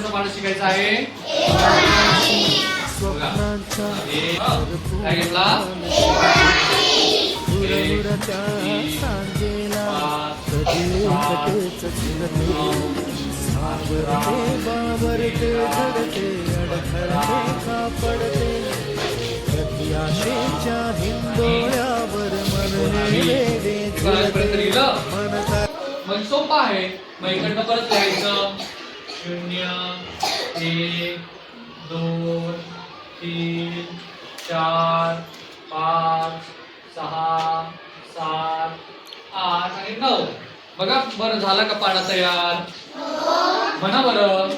नंबरचं पान शिकायचं आहे. काय घेतला? मग सोपं आहे. मग इकडनं परत लिहायचं 0 1 2 3 4 5 6 7 8 आणि 9. बघा बरं झाला का पाढा तयार? म्हणा बरं.